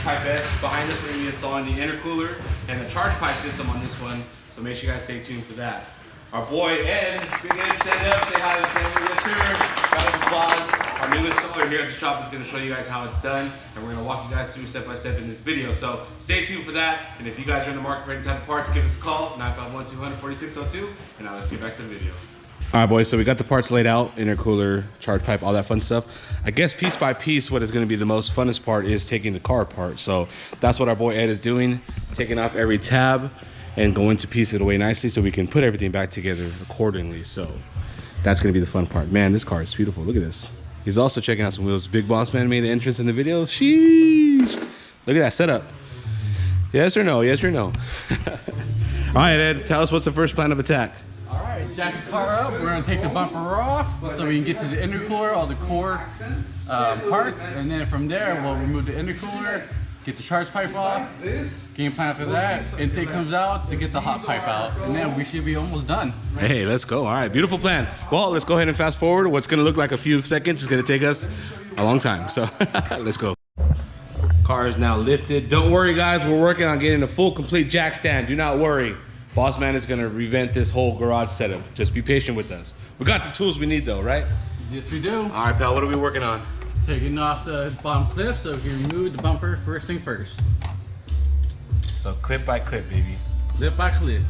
Type S. Behind us, we're going to be installing the intercooler and the charge pipe system on this one. So make sure you guys stay tuned for that. Our boy Ed, big Ed, stand up, say hi to the family. Yes, sir. Round of applause. Our new installer here at the shop is going to show you guys how it's done, and we're going to walk you guys through step by step in this video. So stay tuned for that. And if you guys are in the market for any type of parts, give us a call, 951-200-4602. And now let's get back to the video. All right, boys, so we got the parts laid out, intercooler, charge pipe, all that fun stuff. I guess piece by piece, what is going to be the most funnest part is taking the car apart. So that's what our boy Ed is doing, taking off every tab and going to piece it away nicely so we can put everything back together accordingly. So that's going to be the fun part. Man, this car is beautiful. Look at this. He's also checking out some wheels. Big Boss Man made an entrance in the video. Sheesh. Look at that setup. Yes or no? Yes or no? All right, Ed, tell us what's the first plan of attack. All right, jack the car up. We're gonna take the bumper off so we can get to the intercooler, all the core parts, and then from there we'll remove the intercooler, get the charge pipe off. Game plan after that, intake comes out to get the hot pipe out, and then we should be almost done. Hey, let's go. All right, beautiful plan. Well, let's go ahead and fast forward. What's gonna look like a few seconds is gonna take us a long time. So let's go. Car is now lifted. Don't worry, guys. We're working on getting a full, complete jack stand. Do not worry. Boss Man is gonna revamp this whole garage setup. Just be patient with us. We got the tools we need though, right? Yes, we do. All right, pal, what are we working on? Taking off the bottom clip so we can remove the bumper first thing first. So clip by clip, baby. Clip by clip.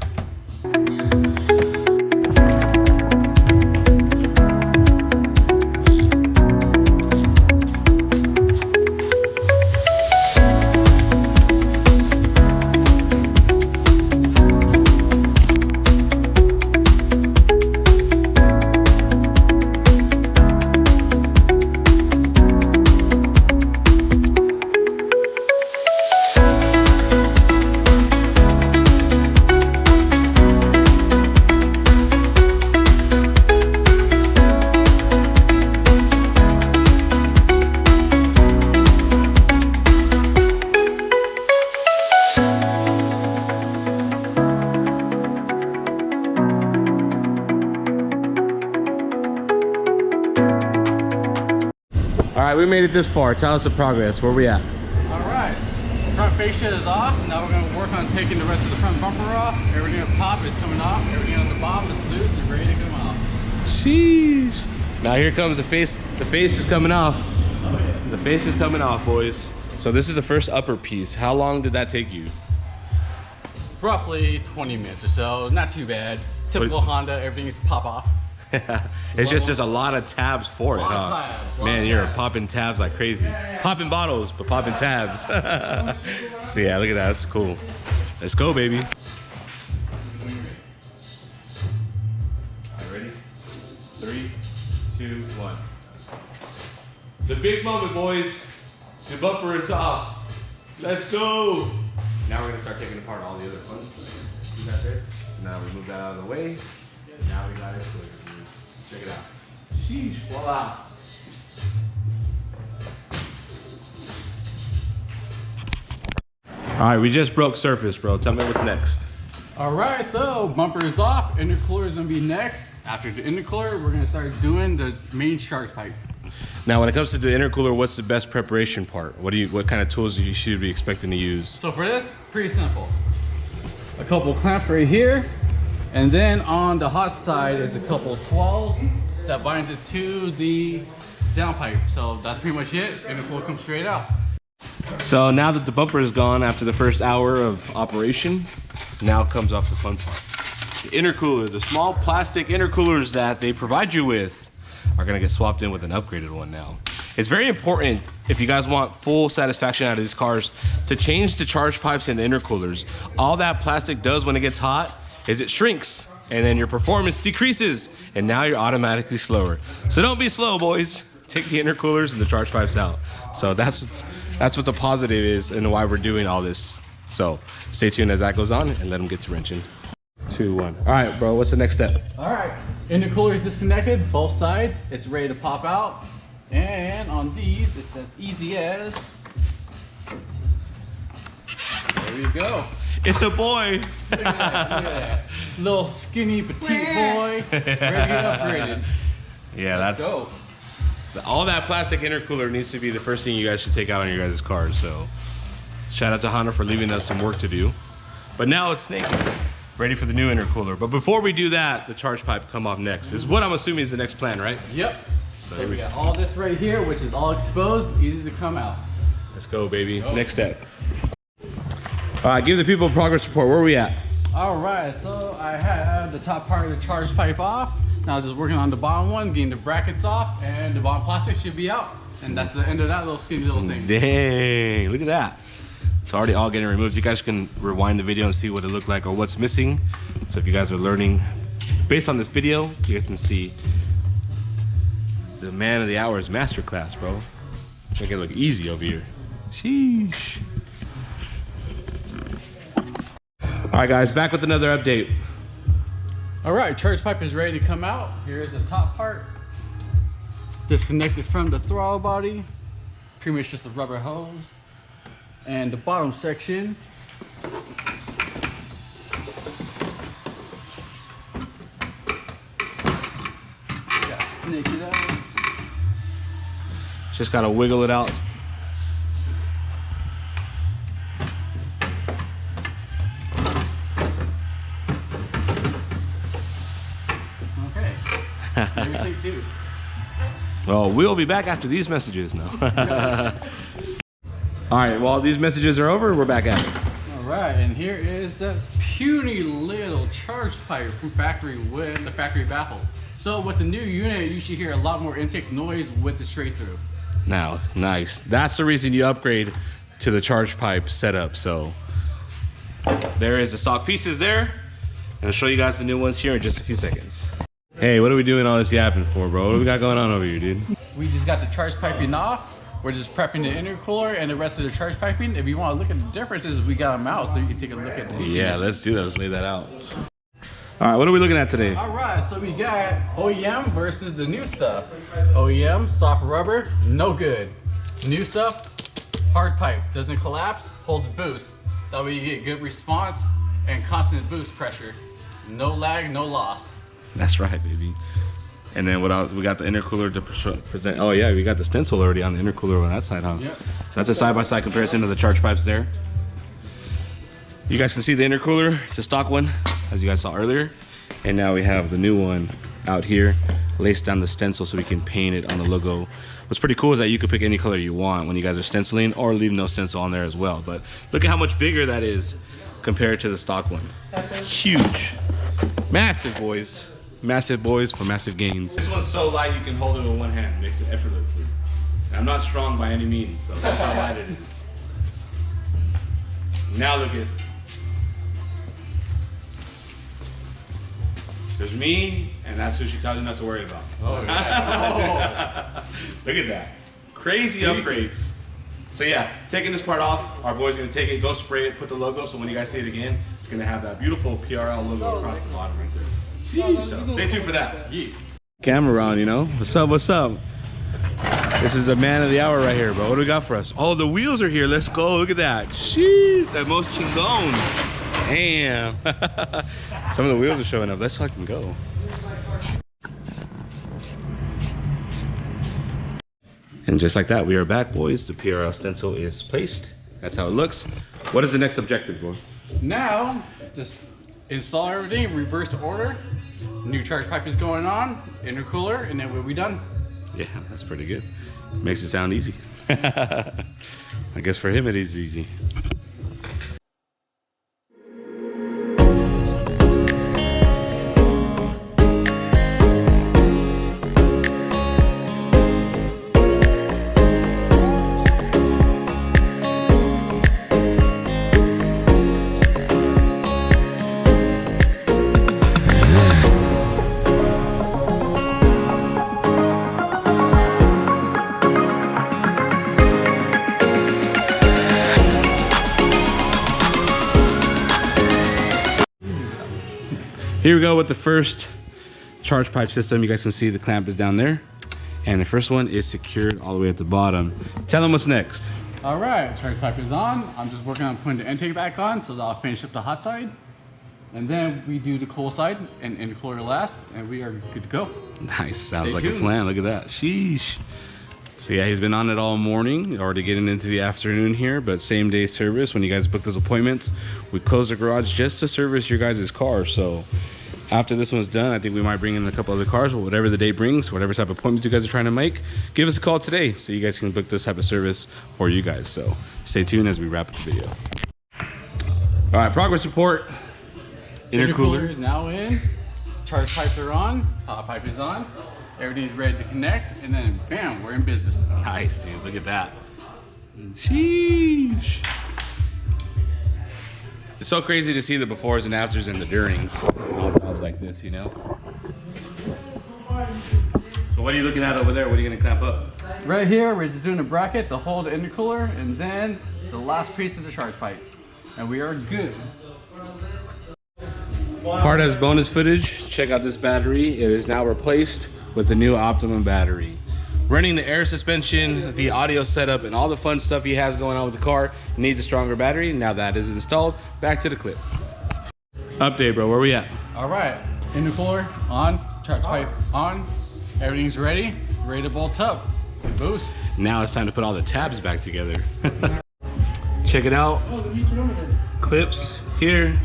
All right, we made it this far. Tell us the progress. Where we at? All right, front fascia is off. Now we're gonna work on taking the rest of the front bumper off. Everything up top is coming off. Everything on the bottom is loose and ready to come off. Sheesh. Now here comes the face. The face is coming off. Oh yeah. The face is coming off, boys. So this is the first upper piece. How long did that take you? Roughly 20 minutes or so. Not too bad. Typical Honda, everything is pop off. It's just there's a lot of tabs for it, huh? Man, you're popping tabs like crazy. Popping bottles, but popping tabs. So yeah, look at that. That's cool. Let's go, baby. All right, ready? 3, 2, 1. The big moment, boys. The bumper is off. Let's go. Now we're gonna start taking apart all the other ones. See that there? Now we move that out of the way. Now we got it clear. Check it out. Sheesh, voila. All right, we just broke surface, bro. Tell me what's next. All right, so bumper is off. Intercooler is gonna be next. After the intercooler, we're gonna start doing the main charge pipe. Now, when it comes to the intercooler, what's the best preparation part? What kind of tools you should be expecting to use? So for this, pretty simple. A couple clamps right here. And then on the hot side is a couple 12s that binds it to the downpipe. So that's pretty much it, and the flow comes straight out. So now that the bumper is gone after the first hour of operation, now comes off the fun part. The intercooler, the small plastic intercoolers that they provide you with are gonna get swapped in with an upgraded one now. It's very important, if you guys want full satisfaction out of these cars, to change the charge pipes and the intercoolers. All that plastic does when it gets hot is it shrinks, and then your performance decreases, and now you're automatically slower. So don't be slow, boys. Take the intercoolers and the charge pipes out. So that's what the positive is and why we're doing all this. So stay tuned as that goes on and let them get to wrenching. 2, 1. All right, bro, what's the next step? All right, intercooler is disconnected, both sides. It's ready to pop out. And on these, it's as easy as, there you go. It's a boy. Look at that, look at that. Little skinny, petite boy, ready to get upgraded. Yeah, Let's go. All that plastic intercooler needs to be the first thing you guys should take out on your guys' cars. So Shout out to Honda for leaving us some work to do. But now it's naked, ready for the new intercooler. But before we do that, the charge pipe come off next. Is what I'm assuming is the next plan, right? Yep. So we got all this right here, which is all exposed, easy to come out. Let's go, baby. Next step. All right, give the people a progress report. Where are we at? All right, so I had the top part of the charge pipe off. Now I was just working on the bottom one, getting the brackets off, and the bottom plastic should be out. And that's the end of that little skinny little thing. Dang, look at that. It's already all getting removed. You guys can rewind the video and see what it looked like or what's missing. So if you guys are learning based on this video, you guys can see the man of the hour's masterclass, bro. Make it look easy over here. Sheesh. All right, guys, back with another update. All right, charge pipe is ready to come out. Here's the top part. Disconnected from the throttle body. Pretty much just a rubber hose. And the bottom section. Gotta snake it out. Just gotta wiggle it out. Okay. Maybe take two. Well, we'll be back after these messages now. All right, well, these messages are over, we're back at it. All right, and here is the puny little charge pipe from factory with the factory baffle. So with the new unit, you should hear a lot more intake noise with the straight through. Now, nice. That's the reason you upgrade to the charge pipe setup. So there is the stock pieces there. And I'll show you guys the new ones here in just a few seconds. Hey, what are we doing all this yapping for, bro? What do we got going on over here, dude? We just got the charge piping off. We're just prepping the intercooler and the rest of the charge piping. If you want to look at the differences, we got them out so you can take a look at them. Yeah, let's do that. Let's lay that out. All right, what are we looking at today? All right, so we got OEM versus the new stuff. OEM, soft rubber, no good. New stuff, hard pipe, doesn't collapse, holds boost. That way you get good response and constant boost pressure. No lag, no loss. That's right, baby. And then what else? We got the intercooler to present. Oh yeah, we got the stencil already on the intercooler on that side, huh? Yep. So that's a side-by-side comparison of the charge pipes there. You guys can see the intercooler, it's a stock one, as you guys saw earlier. And now we have the new one out here, laced down the stencil so we can paint it on the logo. What's pretty cool is that you can pick any color you want when you guys are stenciling, or leave no stencil on there as well. But look at how much bigger that is compared to the stock one. Huge. Massive, boys. Massive boys for massive gains. This one's so light you can hold it with one hand. Makes it effortlessly. And I'm not strong by any means, so that's how light it is. Now look at, there's me, and that's who she tells you not to worry about. Oh, yeah. Look at that. Crazy upgrades. So yeah, taking this part off, our boy's gonna take it, go spray it, put the logo, so when you guys see it again, it's gonna have that beautiful PRL logo across the bottom right there. Jeez, so stay tuned for that. Yeah. Camera on, you know? What's up, what's up? This is a man of the hour right here, bro. What do we got for us? Oh, the wheels are here. Let's go. Look at that. Sheesh, the most chingones. Damn. Some of the wheels are showing up. Let's fucking go. And just like that, we are back, boys. The PRL stencil is placed. That's how it looks. What is the next objective, bro? Now, just install everything, reverse order. New charge pipe is going on, intercooler, and then we'll be done. Yeah, that's pretty good. Makes it sound easy. I guess for him it is easy. Here we go with the first charge pipe system. You guys can see the clamp is down there. And the first one is secured all the way at the bottom. Tell them what's next. All right, charge pipe is on. I'm just working on putting the intake back on so that I'll finish up the hot side. And then we do the cold side and intercooler last, and we are good to go. Nice, sounds Stay like tuned. a plan. Look at that, sheesh. So yeah, he's been on it all morning, already getting into the afternoon here, but same day service. When you guys book those appointments, we close the garage just to service your guys' car. So after this one's done, I think we might bring in a couple other cars, but whatever the day brings, whatever type of appointments you guys are trying to make, give us a call today so you guys can book this type of service for you guys. So stay tuned as we wrap up the video. All right, progress report. Intercooler is now in. Charge pipes are on. Hot pipe is on. Everything's ready to connect, and then bam, we're in business. Nice, dude. Look at that. Sheesh. It's so crazy to see the befores and afters and the durings on all jobs like this, you know? So what are you looking at over there? What are you gonna clamp up? Right here, we're just doing a bracket to hold the intercooler, and then the last piece of the charge pipe. And we are good. Part has bonus footage. Check out this battery. It is now replaced with the new Optimum battery. Running the air suspension, the audio setup, and all the fun stuff he has going on with the car needs a stronger battery. Now that is installed, back to the clip. Update, bro, where we at? All right, intercooler on, charge pipe on. Everything's ready to bolt up and boost. Now it's time to put all the tabs back together. Check it out. Clips here.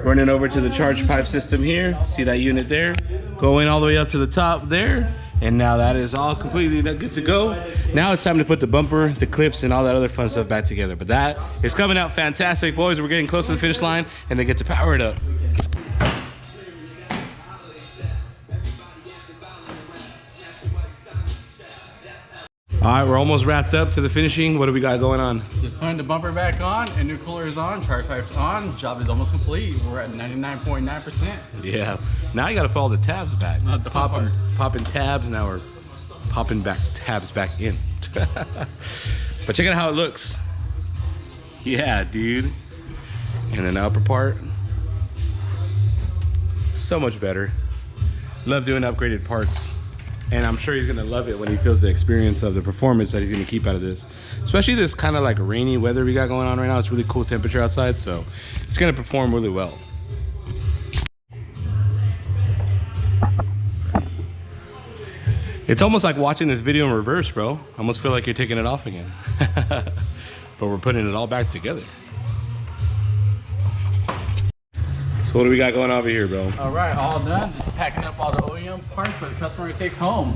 Running over to the charge pipe system here. See that unit there? Going all the way up to the top there. And now that is all completely good to go. Now it's time to put the bumper, the clips, and all that other fun stuff back together. But that is coming out fantastic, boys. We're getting close to the finish line, and they get to power it up. All right, we're almost wrapped up to the finishing. What do we got going on? Just putting the bumper back on, intercooler is on, charge pipe's on. Job is almost complete. We're at 99.9%. Yeah. Now you got to put all the tabs back. The Popping tabs. Now we're popping back tabs back in. But check out how it looks. Yeah, dude. And then the upper part. So much better. Love doing upgraded parts. And I'm sure he's gonna love it when he feels the experience of the performance that he's gonna keep out of this. Especially this kind of like rainy weather we got going on right now. It's really cool temperature outside, so it's gonna perform really well. It's almost like watching this video in reverse, bro. I almost feel like you're taking it off again. But we're putting it all back together. So what do we got going over here, bro? All right, all done. Just packing up all the OEM parts for the customer to take home.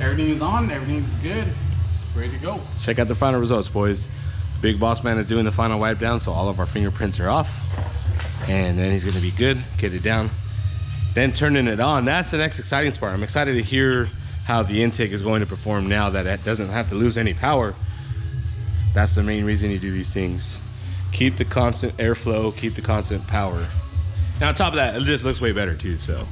Everything is on, everything's good, ready to go. Check out the final results, boys. Big Boss Man is doing the final wipe down, so all of our fingerprints are off. And then he's gonna be good, get it down. Then turning it on, that's the next exciting part. I'm excited to hear how the intake is going to perform now that it doesn't have to lose any power. That's the main reason you do these things. Keep the constant airflow, keep the constant power. And on top of that, it just looks way better too, so.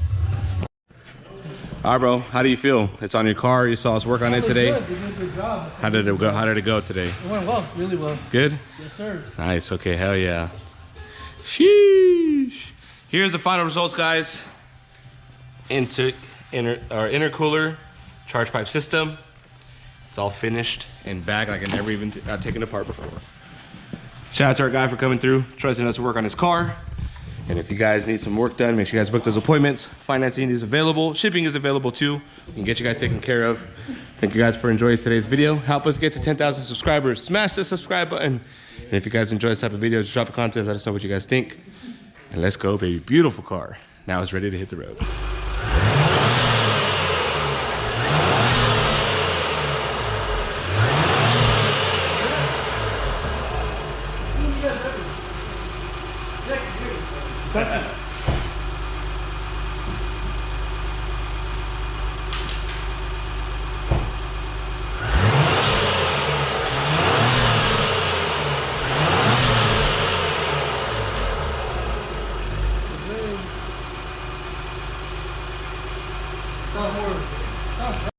All right, bro, how do you feel? It's on your car, you saw us work on it today. Good. They did a good job. How did it go? How did it go today? It went well, really well. Good? Yes, sir. Nice, okay, hell yeah. Sheesh. Here's the final results, guys. Intercooler, charge pipe system. It's all finished and bagged like I never even taken it apart before. Shout out to our guy for coming through, trusting us to work on his car. And if you guys need some work done, make sure you guys book those appointments. Financing is available. Shipping is available too. We can get you guys taken care of. Thank you guys for enjoying today's video. Help us get to 10,000 subscribers. Smash the subscribe button. And if you guys enjoy this type of video, just drop a comment. Let us know what you guys think. And let's go, baby. Beautiful car. Now it's ready to hit the road. Not more.